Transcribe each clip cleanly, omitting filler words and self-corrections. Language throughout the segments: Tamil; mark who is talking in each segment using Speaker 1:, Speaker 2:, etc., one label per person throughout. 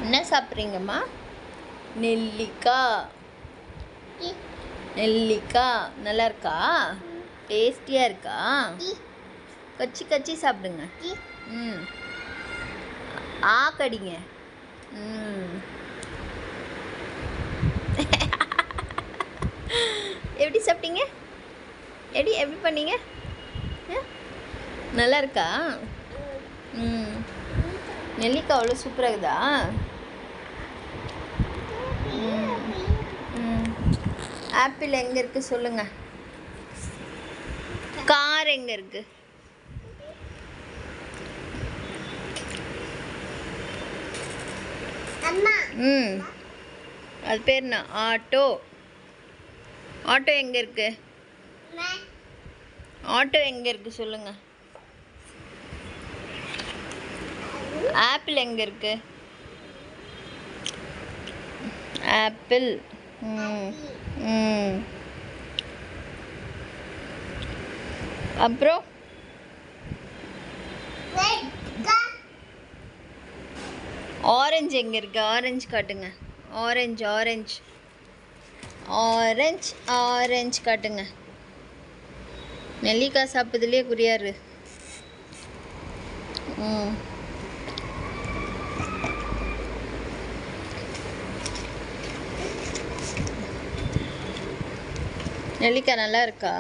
Speaker 1: என்ன சாப்பிட்றீங்கம்மா? நெல்லிக்காய். நெல்லிக்காய் நல்லா இருக்கா? டேஸ்டியாக இருக்கா? கச்சி கச்சி சாப்பிடுங்க. ம் கடிங்க. ம் எப்படி சாப்பிட்டீங்க? எப்படி பண்ணீங்க? நல்லா இருக்கா? ம் நெல்லிக்காய் அவ்வளோ சூப்பராக இருக்குதா? ஆப்பிள் எங்கே இருக்குது சொல்லுங்கள். கார் எங்கே இருக்குது? அது பேர் என்ன? ஆட்டோ. ஆட்டோ எங்கே இருக்கு? ஆட்டோ எங்கே இருக்கு சொல்லுங்கள். ஆப்பிள் எங்கே இருக்கு? ஆப்பிள். அப்புறம் ஆரஞ்சு எங்கே இருக்கு? ஆரஞ்சு காட்டுங்க. ஆரஞ்சு ஆரஞ்சு ஆரஞ்சு ஆரஞ்சு காட்டுங்க. நெல்லிக்காய் சாப்பிட்றதுலேயே குறியாரு. நெல்லிக்காய் நல்லா இருக்கா?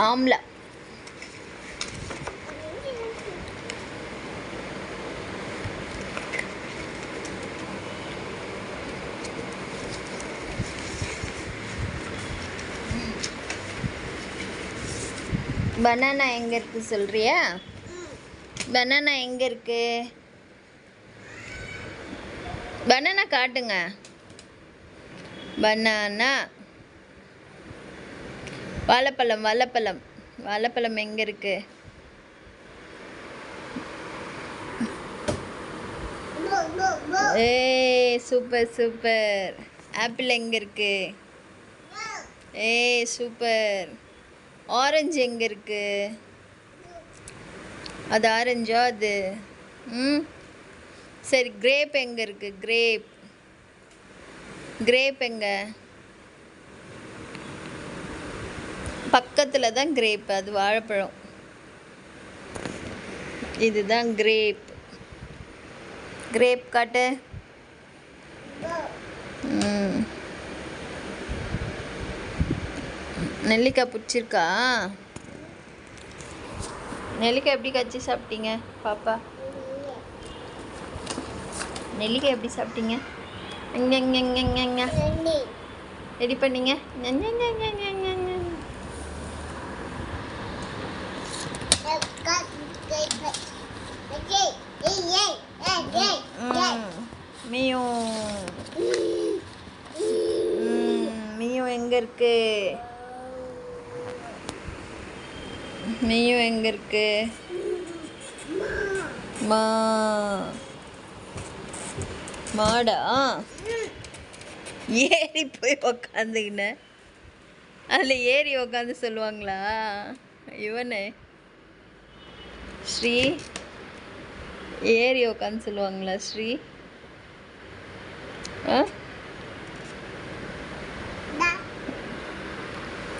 Speaker 1: ஆம்லா. பனானா எங்கே இருக்குது சொல்கிறியா? பனானா எங்கே இருக்கு? பனானா காட்டுங்க. பனானா. வாழைப்பழம் வாழைப்பழம் வாழைப்பழம் எங்கே இருக்கு? Super super. ஆப்பிள் எங்கே இருக்கு? சூப்பர். ஆரஞ்சு எங்கே இருக்கு? அது ஆரஞ்சா அது? சரி, கிரேப் எங்கே இருக்கு? கிரேப். கிரேப் எங்கே? பக்கத்தில் தான் கிரேப். அது வாழைப்பழம். இதுதான் கிரேப். கிரேப் காட்டு. நெல்லிக்காய் பிடிச்சிருக்கா? நெல்லிக்காய் எப்படி கச்சி சாப்பிட்டீங்க பாப்பா? நெல்லிக்காய் எப்படி சாப்பிட்டீங்க? ரெடி பண்ணீங்க? மியூ மியூ எங்கே இருக்கு? மியூ எங்கே இருக்கு? மாடா? ஏறி போய் உக்காந்துக்கின. அதில் ஏறி உக்காந்து சொல்லுவாங்களா? இவனே ஸ்ரீ ஏறி உக்காந்து சொல்லுவாங்களா ஸ்ரீ?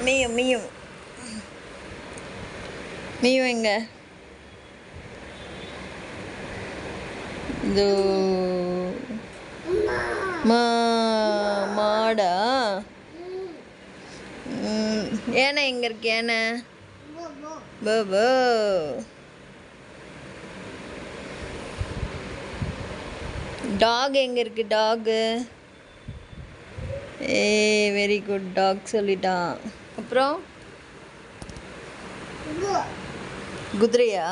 Speaker 1: மியூ மியூ மியூ எங்க? இது மாடா? ஏன்னா எங்க இருக்கு? ஏன்னா போ. டாக் எங்க இருக்கு? டாகு. Very good. டாக் சொல்லிட்டான். அப்புறம் குதிரையா?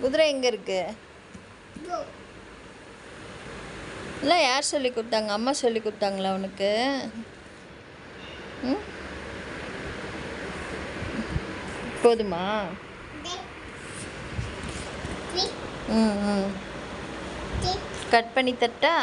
Speaker 1: குதிரை எங்க இருக்கு? இல்லை, யார் சொல்லி கொடுத்தாங்க? அம்மா சொல்லி கொடுத்தாங்களா உனக்கு? போதுமா? கட் பண்ணி தட்டா?